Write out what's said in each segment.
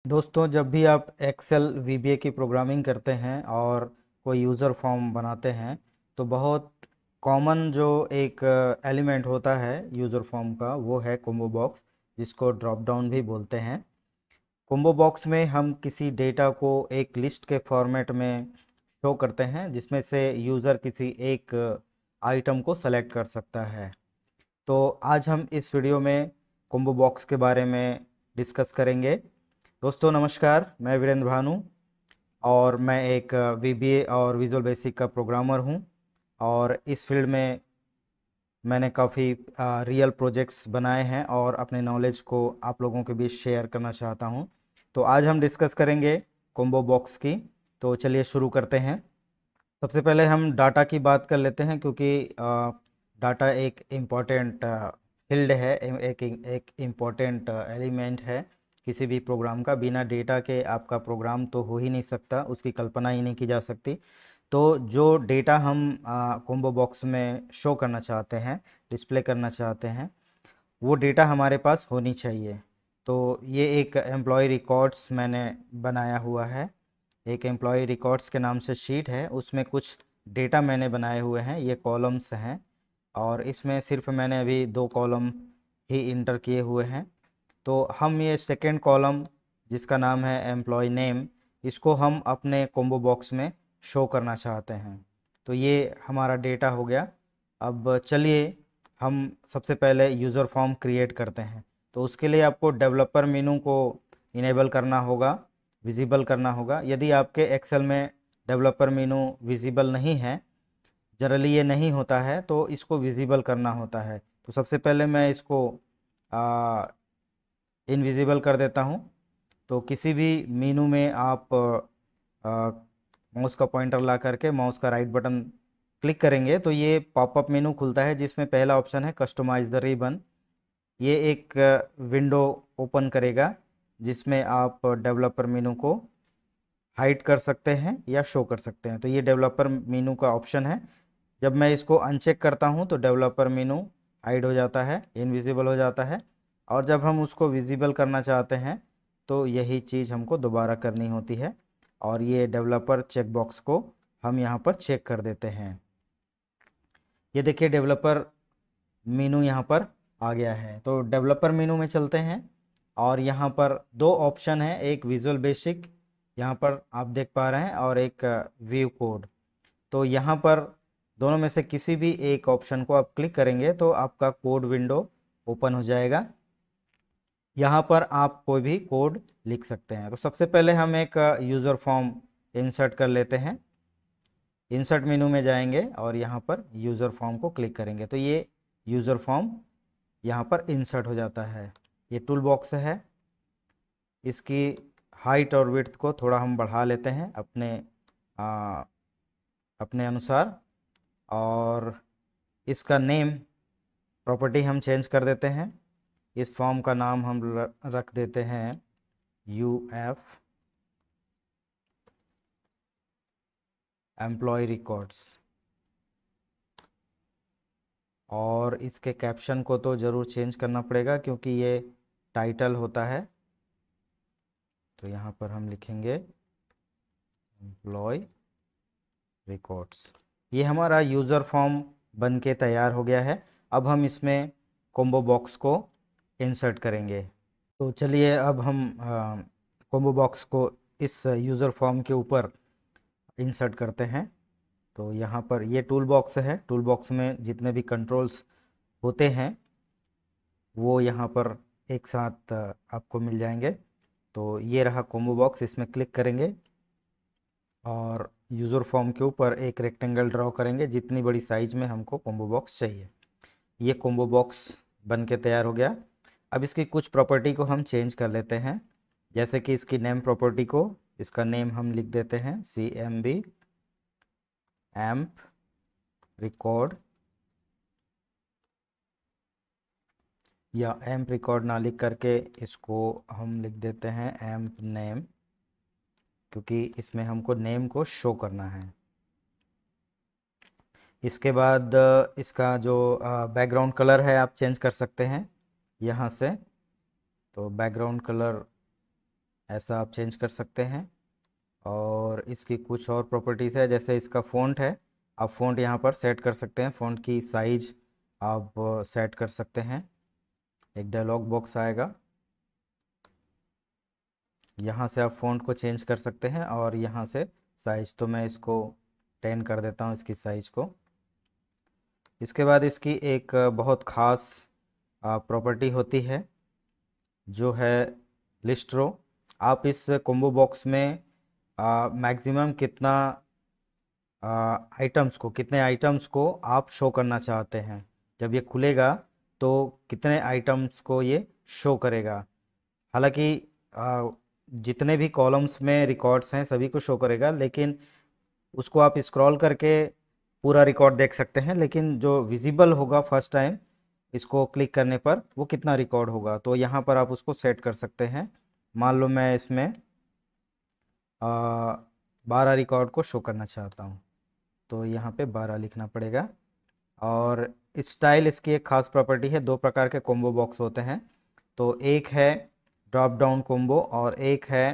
दोस्तों, जब भी आप एक्सेल वीबीए की प्रोग्रामिंग करते हैं और कोई यूज़र फॉर्म बनाते हैं तो बहुत कॉमन जो एक एलिमेंट होता है यूज़र फॉर्म का वो है कोम्बो बॉक्स, जिसको ड्रॉप डाउन भी बोलते हैं। कोम्बो बॉक्स में हम किसी डेटा को एक लिस्ट के फॉर्मेट में शो करते हैं, जिसमें से यूज़र किसी एक आइटम को सेलेक्ट कर सकता है। तो आज हम इस वीडियो में कोम्बो बॉक्स के बारे में डिस्कस करेंगे। दोस्तों नमस्कार, मैं वीरेंद्र भानु और मैं एक वीबीए और विजुअल बेसिक का प्रोग्रामर हूं। और इस फील्ड में मैंने काफ़ी रियल प्रोजेक्ट्स बनाए हैं और अपने नॉलेज को आप लोगों के बीच शेयर करना चाहता हूं। तो आज हम डिस्कस करेंगे कोम्बो बॉक्स की। तो चलिए शुरू करते हैं। सबसे पहले हम डाटा की बात कर लेते हैं, क्योंकि डाटा एक इम्पॉर्टेंट फील्ड है, एक इम्पॉर्टेंट एलिमेंट है किसी भी प्रोग्राम का। बिना डेटा के आपका प्रोग्राम तो हो ही नहीं सकता, उसकी कल्पना ही नहीं की जा सकती। तो जो डेटा हम कोम्बो बॉक्स में शो करना चाहते हैं, डिस्प्ले करना चाहते हैं, वो डेटा हमारे पास होनी चाहिए। तो ये एक एम्प्लॉय रिकॉर्ड्स मैंने बनाया हुआ है। एक एम्प्लॉय रिकॉर्ड्स के नाम से शीट है, उसमें कुछ डेटा मैंने बनाए हुए हैं, ये कॉलम्स हैं। और इसमें सिर्फ मैंने अभी 2 कॉलम ही इंटर किए हुए हैं। तो हम ये सेकेंड कॉलम, जिसका नाम है एम्प्लॉय नेम, इसको हम अपने कोम्बो बॉक्स में शो करना चाहते हैं। तो ये हमारा डेटा हो गया। अब चलिए हम सबसे पहले यूज़र फॉर्म क्रिएट करते हैं। तो उसके लिए आपको डेवलपर मेनू को इनेबल करना होगा, विजिबल करना होगा। यदि आपके एक्सेल में डेवलपर मेनू विजिबल नहीं है, जनरली ये नहीं होता है, तो इसको विजिबल करना होता है। तो सबसे पहले मैं इसको इनविजिबल कर देता हूँ। तो किसी भी मेनू में आप माउस का पॉइंटर ला करके माउस का राइट बटन क्लिक करेंगे तो ये पॉपअप मेनू खुलता है, जिसमें पहला ऑप्शन है कस्टमाइज द रिबन। ये एक विंडो ओपन करेगा, जिसमें आप डेवलपर मेनू को हाइड कर सकते हैं या शो कर सकते हैं। तो ये डेवलपर मेनू का ऑप्शन है। जब मैं इसको अनचेक करता हूँ तो डेवलपर मेनू हाइड हो जाता है, इनविजिबल हो जाता है। और जब हम उसको विजिबल करना चाहते हैं तो यही चीज़ हमको दोबारा करनी होती है। और ये डेवलपर चेकबॉक्स को हम यहाँ पर चेक कर देते हैं। ये देखिए डेवलपर मेनू यहाँ पर आ गया है। तो डेवलपर मेनू में चलते हैं और यहाँ पर 2 ऑप्शन है, एक विजुअल बेसिक यहाँ पर आप देख पा रहे हैं और एक व्यू कोड। तो यहाँ पर दोनों में से किसी भी एक ऑप्शन को आप क्लिक करेंगे तो आपका कोड विंडो ओपन हो जाएगा। यहाँ पर आप कोई भी कोड लिख सकते हैं। तो सबसे पहले हम एक यूज़र फॉर्म इंसर्ट कर लेते हैं। इंसर्ट मेनू में जाएंगे और यहाँ पर यूज़र फॉर्म को क्लिक करेंगे तो ये यूज़र फॉर्म यहाँ पर इंसर्ट हो जाता है। ये टूल बॉक्स है, इसकी हाइट और विड्थ को थोड़ा हम बढ़ा लेते हैं आ, अपने अनुसार। और इसका नेम प्रॉपर्टी हम चेंज कर देते हैं। इस फॉर्म का नाम हम रख देते हैं UF एम्प्लॉय रिकॉर्ड्स। और इसके कैप्शन को तो ज़रूर चेंज करना पड़ेगा, क्योंकि ये टाइटल होता है। तो यहाँ पर हम लिखेंगे एम्प्लॉय रिकॉर्ड्स। ये हमारा यूज़र फॉर्म बन के तैयार हो गया है। अब हम इसमें कोम्बो बॉक्स को इंसर्ट करेंगे। तो चलिए अब हम कोम्बो बॉक्स को इस यूज़र फॉर्म के ऊपर इंसर्ट करते हैं। तो यहाँ पर ये टूल बॉक्स है। टूल बॉक्स में जितने भी कंट्रोल्स होते हैं वो यहाँ पर एक साथ आपको मिल जाएंगे। तो ये रहा कोम्बो बॉक्स, इसमें क्लिक करेंगे और यूज़र फॉर्म के ऊपर एक रेक्टेंगल ड्रॉ करेंगे जितनी बड़ी साइज में हमको कोम्बो बॉक्स चाहिए। ये कोम्बो बॉक्स बन के तैयार हो गया। अब इसकी कुछ प्रॉपर्टी को हम चेंज कर लेते हैं। जैसे कि इसकी नेम प्रॉपर्टी को, इसका नेम हम लिख देते हैं CMB एम्प रिकॉर्ड, या एम्प रिकॉर्ड ना लिख करके इसको हम लिख देते हैं एम्प नेम, क्योंकि इसमें हमको नेम को शो करना है। इसके बाद इसका जो बैकग्राउंड कलर है आप चेंज कर सकते हैं यहाँ से। तो बैकग्राउंड कलर ऐसा आप चेंज कर सकते हैं। और इसकी कुछ और प्रॉपर्टीज़ है, जैसे इसका फ़ॉन्ट है, आप फ़ॉन्ट यहाँ पर सेट कर सकते हैं। फ़ॉन्ट की साइज आप सेट कर सकते हैं। एक डायलॉग बॉक्स आएगा, यहाँ से आप फ़ॉन्ट को चेंज कर सकते हैं और यहाँ से साइज, तो मैं इसको 10 कर देता हूँ इसकी साइज़ को। इसके बाद इसकी एक बहुत ख़ास प्रॉपर्टी होती है जो है लिस्ट रो। आप इस कॉम्बो बॉक्स में मैक्सिमम कितने आइटम्स को आप शो करना चाहते हैं। जब ये खुलेगा तो कितने आइटम्स को ये शो करेगा। हालांकि जितने भी कॉलम्स में रिकॉर्ड्स हैं सभी को शो करेगा, लेकिन उसको आप स्क्रॉल करके पूरा रिकॉर्ड देख सकते हैं, लेकिन जो विजिबल होगा फर्स्ट टाइम इसको क्लिक करने पर वो कितना रिकॉर्ड होगा, तो यहाँ पर आप उसको सेट कर सकते हैं। मान लो मैं इसमें 12 रिकॉर्ड को शो करना चाहता हूँ, तो यहाँ पे 12 लिखना पड़ेगा। और स्टाइल इसकी एक खास प्रॉपर्टी है। दो प्रकार के कॉम्बो बॉक्स होते हैं, तो एक है ड्रॉप डाउन कॉम्बो और एक है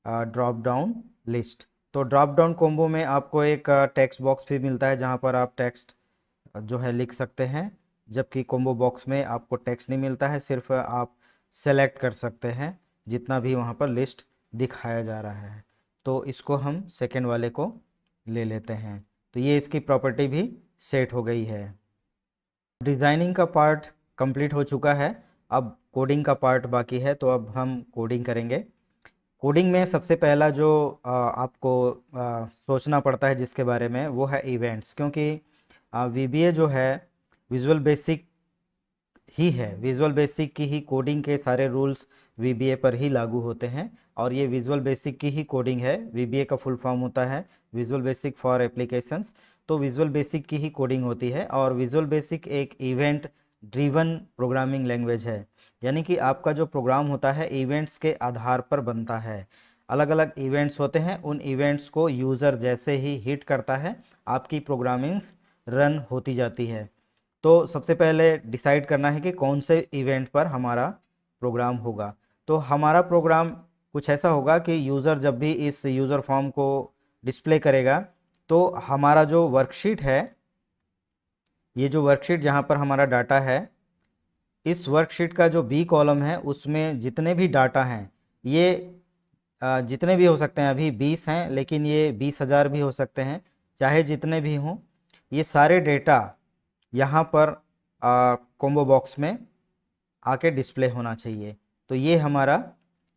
ड्रॉप डाउन लिस्ट। तो ड्रॉप डाउन कॉम्बो में आपको एक टेक्स्ट बॉक्स भी मिलता है जहाँ पर आप टेक्स्ट जो है लिख सकते हैं, जबकि कॉम्बो बॉक्स में आपको टेक्स्ट नहीं मिलता है, सिर्फ आप सेलेक्ट कर सकते हैं जितना भी वहाँ पर लिस्ट दिखाया जा रहा है। तो इसको हम सेकेंड वाले को ले लेते हैं। तो ये इसकी प्रॉपर्टी भी सेट हो गई है। डिज़ाइनिंग का पार्ट कंप्लीट हो चुका है, अब कोडिंग का पार्ट बाकी है, तो अब हम कोडिंग करेंगे। कोडिंग में सबसे पहला जो आपको सोचना पड़ता है जिसके बारे में, वो है इवेंट्स। क्योंकि वीबीए जो है विजुअल बेसिक ही है, विजुअल बेसिक की ही कोडिंग के सारे रूल्स वीबीए पर ही लागू होते हैं, और ये विजुअल बेसिक की ही कोडिंग है। वीबीए का फुल फॉर्म होता है विजुअल बेसिक फॉर एप्लीकेशंस। तो विजुअल बेसिक की ही कोडिंग होती है, और विजुअल बेसिक एक इवेंट ड्रिवन प्रोग्रामिंग लैंग्वेज है, यानी कि आपका जो प्रोग्राम होता है इवेंट्स के आधार पर बनता है। अलग अलग इवेंट्स होते हैं, उन इवेंट्स को यूज़र जैसे ही हिट करता है आपकी प्रोग्रामिंग्स रन होती जाती है। तो सबसे पहले डिसाइड करना है कि कौन से इवेंट पर हमारा प्रोग्राम होगा। तो हमारा प्रोग्राम कुछ ऐसा होगा कि यूज़र जब भी इस यूज़र फॉर्म को डिस्प्ले करेगा, तो हमारा जो वर्कशीट है, ये जो वर्कशीट जहाँ पर हमारा डाटा है, इस वर्कशीट का जो बी कॉलम है उसमें जितने भी डाटा हैं, ये जितने भी हो सकते हैं, अभी 20 हैं लेकिन ये 20,000 भी हो सकते हैं, चाहे जितने भी हों, ये सारे डेटा यहाँ पर कॉम्बो बॉक्स में आके डिस्प्ले होना चाहिए। तो ये हमारा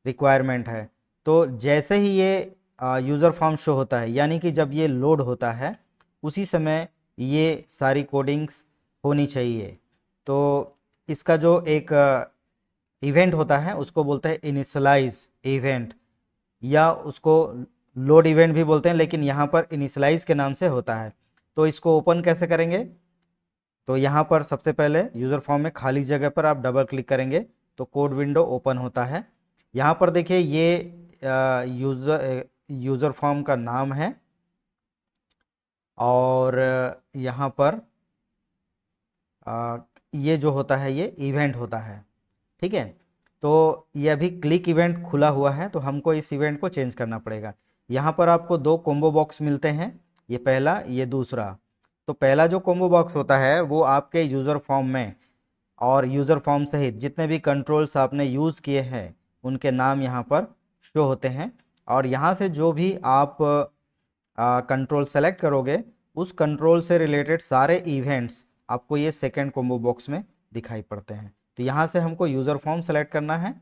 रिक्वायरमेंट है। तो जैसे ही ये यूज़र फॉर्म शो होता है, यानी कि जब ये लोड होता है उसी समय ये सारी कोडिंग्स होनी चाहिए। तो इसका जो एक इवेंट होता है उसको बोलते हैं इनिशियलाइज इवेंट, या उसको लोड इवेंट भी बोलते हैं, लेकिन यहाँ पर इनिशियलाइज के नाम से होता है। तो इसको ओपन कैसे करेंगे, तो यहाँ पर सबसे पहले यूज़र फॉर्म में खाली जगह पर आप डबल क्लिक करेंगे तो कोड विंडो ओपन होता है। यहाँ पर देखिए ये यूज़र फॉर्म का नाम है, और यहाँ पर ये जो होता है ये इवेंट होता है। ठीक है, तो ये अभी क्लिक इवेंट खुला हुआ है, तो हमको इस इवेंट को चेंज करना पड़ेगा। यहाँ पर आपको दो कॉम्बो बॉक्स मिलते हैं, ये पहला ये दूसरा। तो पहला जो कॉम्बो बॉक्स होता है वो आपके यूज़र फॉर्म में, और यूज़र फॉर्म सहित जितने भी कंट्रोल्स आपने यूज़ किए हैं उनके नाम यहाँ पर शो होते हैं। और यहाँ से जो भी आप कंट्रोल सेलेक्ट करोगे उस कंट्रोल से रिलेटेड सारे इवेंट्स आपको ये सेकेंड कॉम्बो बॉक्स में दिखाई पड़ते हैं। तो यहाँ से हमको यूज़र फॉर्म सेलेक्ट करना है,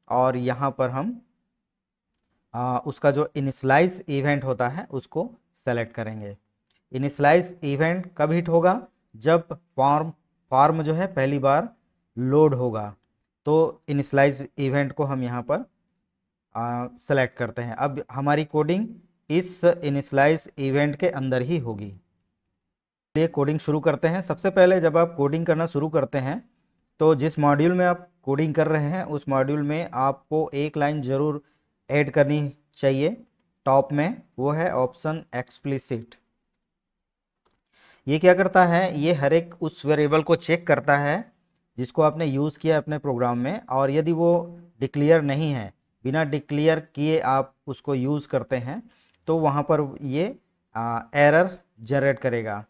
और यहाँ पर हम उसका जो इनिशियलाइज इवेंट होता है उसको सेलेक्ट करेंगे। इनिशियलाइज इवेंट कब हिट होगा, जब फॉर्म जो है पहली बार लोड होगा। तो इनिशियलाइज इवेंट को हम यहाँ पर सेलेक्ट करते हैं। अब हमारी कोडिंग इस इनिशियलाइज इवेंट के अंदर ही होगी। ये कोडिंग शुरू करते हैं। सबसे पहले जब आप कोडिंग करना शुरू करते हैं तो जिस मॉड्यूल में आप कोडिंग कर रहे हैं उस मॉड्यूल में आपको एक लाइन ज़रूर ऐड करनी चाहिए टॉप में, वो है ऑप्शन एक्सप्लिसिट। ये क्या करता है, ये हर एक उस वेरिएबल को चेक करता है जिसको आपने यूज़ किया अपने प्रोग्राम में, और यदि वो डिक्लेयर नहीं है, बिना डिक्लेयर किए आप उसको यूज़ करते हैं तो वहाँ पर ये एरर जनरेट करेगा।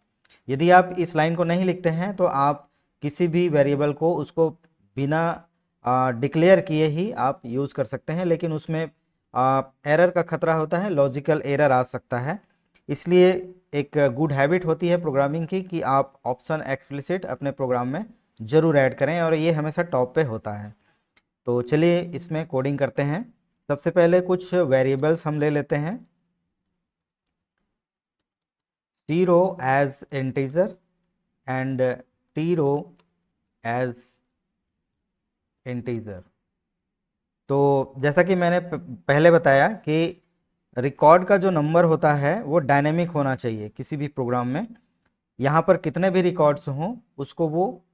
यदि आप इस लाइन को नहीं लिखते हैं तो आप किसी भी वेरिएबल को उसको बिना डिक्लेयर किए ही आप यूज़ कर सकते हैं, लेकिन उसमें एरर का खतरा होता है, लॉजिकल एरर आ सकता है। इसलिए एक गुड हैबिट होती है प्रोग्रामिंग की कि आप ऑप्शन एक्सप्लिसिट अपने प्रोग्राम में ज़रूर ऐड करें, और ये हमेशा टॉप पे होता है। तो चलिए इसमें कोडिंग करते हैं। सबसे पहले कुछ वेरिएबल्स हम ले लेते हैं। 0 as integer and t row as integer. तो जैसा कि मैंने पहले बताया कि रिकॉर्ड का जो नंबर होता है वो डायनेमिक होना चाहिए किसी भी प्रोग्राम में। यहाँ पर कितने भी रिकॉर्ड्स हों उसको वो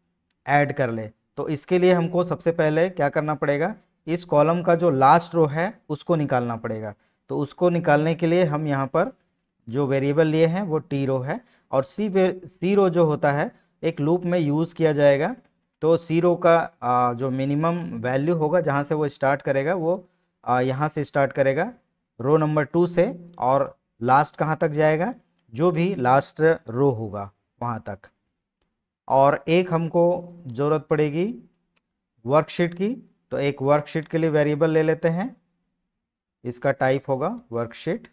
ऐड कर ले। तो इसके लिए हमको सबसे पहले क्या करना पड़ेगा, इस कॉलम का जो लास्ट रो है उसको निकालना पड़ेगा। तो उसको निकालने के लिए हम यहाँ पर जो वेरिएबल लिए हैं वो टी रो है, और सी रो जो होता है एक लूप में यूज़ किया जाएगा। तो सी रो का जो मिनिमम वैल्यू होगा जहाँ से वो स्टार्ट करेगा वो यहाँ से स्टार्ट करेगा रो नंबर 2 से, और लास्ट कहाँ तक जाएगा, जो भी लास्ट रो होगा वहाँ तक। और एक हमको ज़रूरत पड़ेगी वर्कशीट की, तो एक वर्कशीट के लिए वेरिएबल ले लेते हैं, इसका टाइप होगा वर्कशीट।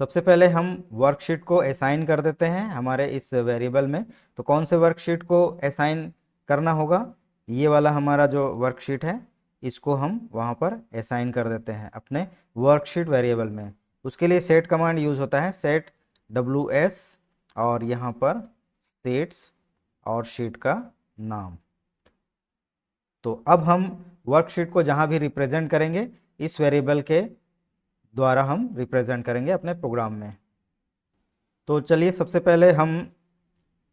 सबसे पहले हम वर्कशीट को असाइन कर देते हैं हमारे इस वेरिएबल में। तो कौन से वर्कशीट को असाइन करना होगा, ये वाला हमारा जो वर्कशीट है इसको हम वहाँ पर असाइन कर देते हैं अपने वर्कशीट वेरिएबल में। उसके लिए सेट कमांड यूज़ होता है, सेट WS, और यहाँ पर सेट्स और शीट का नाम। तो अब हम वर्कशीट को जहाँ भी रिप्रेजेंट करेंगे इस वेरिएबल के द्वारा हम रिप्रेजेंट करेंगे अपने प्रोग्राम में। तो चलिए सबसे पहले हम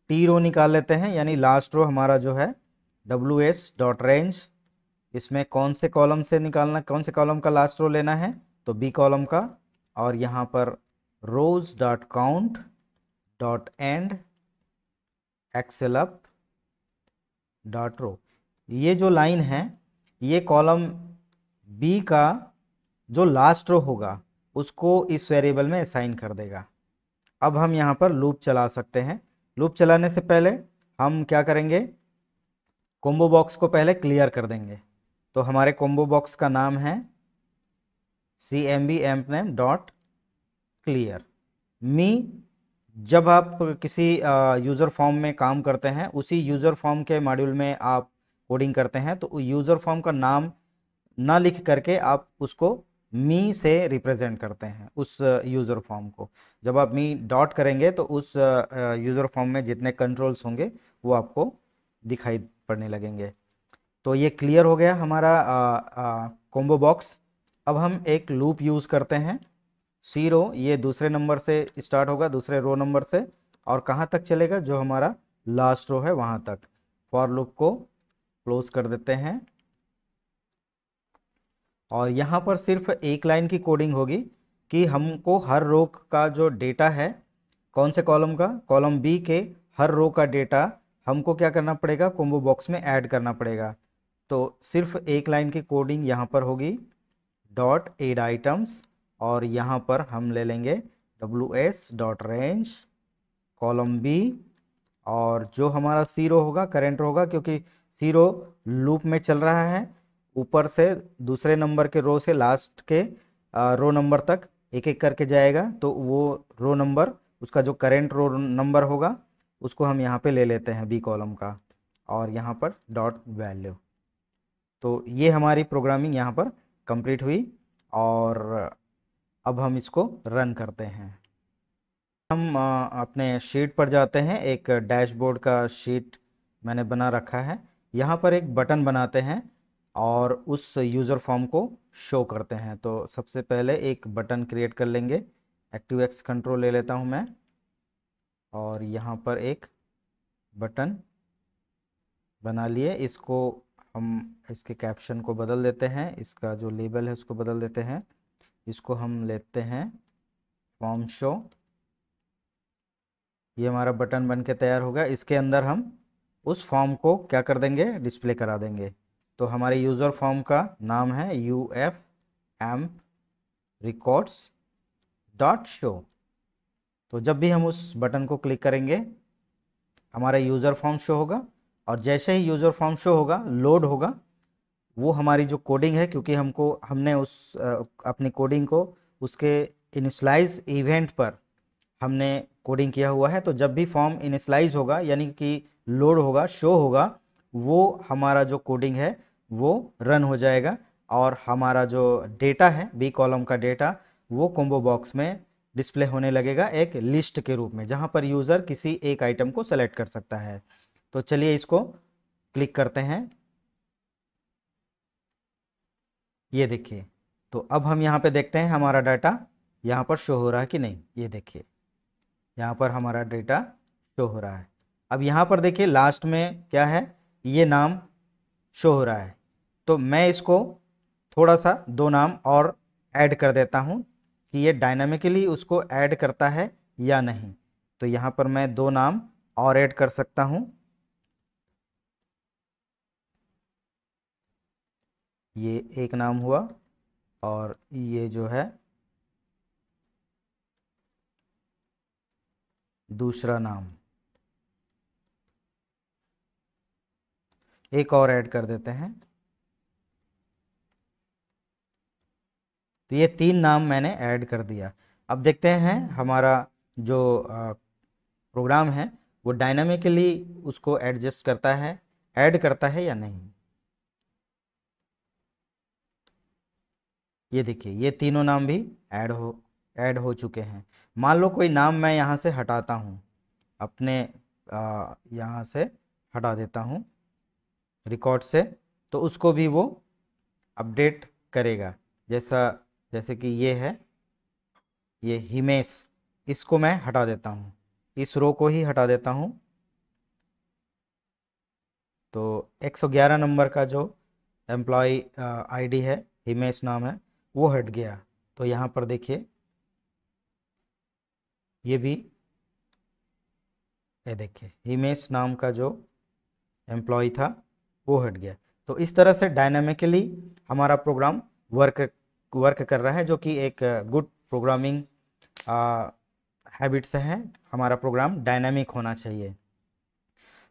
टी रो निकाल लेते हैं, यानी लास्ट रो हमारा जो है WS.range। इसमें कौन से कॉलम से निकालना, कौन से कॉलम का लास्ट रो लेना है, तो बी कॉलम का। और यहाँ पर rows.count.end excelup.row, ये जो लाइन है ये कॉलम बी का जो लास्ट रो होगा उसको इस वेरिएबल में असाइन कर देगा। अब हम यहाँ पर लूप चला सकते हैं। लूप चलाने से पहले हम क्या करेंगे, कॉम्बो बॉक्स को पहले क्लियर कर देंगे। तो हमारे कॉम्बो बॉक्स का नाम है cmb_ampname.clear मी। जब आप किसी यूज़र फॉर्म में काम करते हैं, उसी यूज़र फॉर्म के मॉड्यूल में आप कोडिंग करते हैं, तो यूज़र फॉर्म का नाम ना लिख करके आप उसको मी से रिप्रेजेंट करते हैं उस यूज़र फॉर्म को। जब आप मी डॉट करेंगे तो उस यूज़र फॉर्म में जितने कंट्रोल्स होंगे वो आपको दिखाई पड़ने लगेंगे। तो ये क्लियर हो गया हमारा कॉम्बो बॉक्स। अब हम एक लूप यूज़ करते हैं। सी रो ये दूसरे नंबर से स्टार्ट होगा, दूसरे रो नंबर से, और कहाँ तक चलेगा, जो हमारा लास्ट रो है वहाँ तक। फॉर लूप को क्लोज कर देते हैं, और यहाँ पर सिर्फ एक लाइन की कोडिंग होगी कि हमको हर रो का जो डेटा है, कौन से कॉलम का, कॉलम बी के हर रो का डेटा हमको क्या करना पड़ेगा, कॉम्बो बॉक्स में ऐड करना पड़ेगा। तो सिर्फ एक लाइन की कोडिंग यहाँ पर होगी, डॉट एड आइटम्स, और यहाँ पर हम ले लेंगे WS.range कॉलम बी, और जो हमारा सी रो होगा करेंट रो होगा, क्योंकि सी रो लूप में चल रहा है, ऊपर से दूसरे नंबर के रो से लास्ट के रो नंबर तक एक एक करके जाएगा। तो वो रो नंबर, उसका जो करेंट रो नंबर होगा उसको हम यहाँ पे ले लेते हैं बी कॉलम का, और यहाँ पर डॉट वैल्यू। तो ये हमारी प्रोग्रामिंग यहाँ पर कंप्लीट हुई, और अब हम इसको रन करते हैं। हम अपने शीट पर जाते हैं। एक डैशबोर्ड का शीट मैंने बना रखा है। यहाँ पर एक बटन बनाते हैं और उस यूज़र फॉर्म को शो करते हैं। तो सबसे पहले एक बटन क्रिएट कर लेंगे। ActiveX कंट्रोल ले लेता हूँ मैं, और यहाँ पर एक बटन बना लिए। इसको हम इसके कैप्शन को बदल देते हैं, इसका जो लेबल है उसको बदल देते हैं। इसको हम लेते हैं फॉर्म शो। ये हमारा बटन बन के तैयार होगा। इसके अंदर हम उस फॉर्म को क्या कर देंगे, डिस्प्ले करा देंगे। तो हमारे यूज़र फॉर्म का नाम है UFM records डॉट शो। तो जब भी हम उस बटन को क्लिक करेंगे हमारा यूज़र फॉर्म शो होगा, और जैसे ही यूज़र फॉर्म शो होगा, लोड होगा, वो हमारी जो कोडिंग है, क्योंकि हमने अपनी कोडिंग को उसके इनिशलाइज इवेंट पर हमने कोडिंग किया हुआ है। तो जब भी फॉर्म इनिशलाइज होगा यानी कि लोड होगा, शो होगा, वो हमारा जो कोडिंग है वो रन हो जाएगा, और हमारा जो डेटा है बी कॉलम का डेटा वो कॉम्बो बॉक्स में डिस्प्ले होने लगेगा एक लिस्ट के रूप में, जहां पर यूज़र किसी एक आइटम को सेलेक्ट कर सकता है। तो चलिए इसको क्लिक करते हैं। ये देखिए, तो अब हम यहाँ पे देखते हैं हमारा डाटा यहाँ पर शो हो रहा है कि नहीं। ये देखिए, यहाँ पर हमारा डेटा शो हो रहा है। अब यहाँ पर देखिए लास्ट में क्या है, ये नाम शो हो रहा है। तो मैं इसको थोड़ा सा 2 नाम और ऐड कर देता हूँ कि ये डायनामिकली उसको ऐड करता है या नहीं। तो यहाँ पर मैं 2 नाम और ऐड कर सकता हूँ। ये एक नाम हुआ, और ये जो है दूसरा नाम, एक और ऐड कर देते हैं। तो ये 3 नाम मैंने ऐड कर दिया। अब देखते हैं हमारा जो प्रोग्राम है वो डायनामिकली उसको एडजस्ट करता है, ऐड करता है या नहीं। ये देखिए, ये तीनों नाम भी ऐड हो चुके हैं। मान लो कोई नाम मैं यहाँ से हटाता हूँ, अपने यहाँ से हटा देता हूँ रिकॉर्ड से, तो उसको भी वो अपडेट करेगा। जैसे कि ये है, ये हिमेश, इसको मैं हटा देता हूँ, इस रो को ही हटा देता हूँ। तो 111 नंबर का जो एम्प्लॉय आईडी है, हिमेश नाम है, वो हट गया। तो यहाँ पर देखिए, ये देखिए हिमेश नाम का जो एम्प्लॉय था वो हट गया। तो इस तरह से डायनामिकली हमारा प्रोग्राम वर्क कर रहा है, जो कि एक गुड प्रोग्रामिंग हैबिट्स है। हमारा प्रोग्राम डायनामिक होना चाहिए।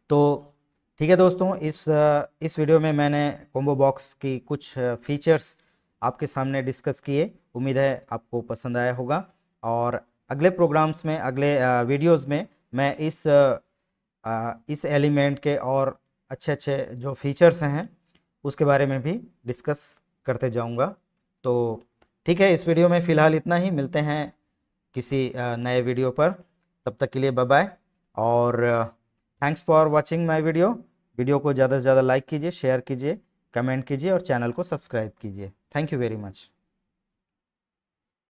तो ठीक है दोस्तों, इस वीडियो में मैंने कॉम्बो बॉक्स की कुछ फीचर्स आपके सामने डिस्कस किए। उम्मीद है आपको पसंद आया होगा, और अगले प्रोग्राम्स में, अगले वीडियोस में मैं इस एलिमेंट के और अच्छे अच्छे जो फीचर्स हैं उसके बारे में भी डिस्कस करते जाऊंगा। तो ठीक है, इस वीडियो में फ़िलहाल इतना ही। मिलते हैं किसी नए वीडियो पर। तब तक के लिए बाय बाय, और thanks for watching my video को ज़्यादा से ज़्यादा लाइक कीजिए, शेयर कीजिए, कमेंट कीजिए और चैनल को सब्सक्राइब कीजिए। Thank you very much.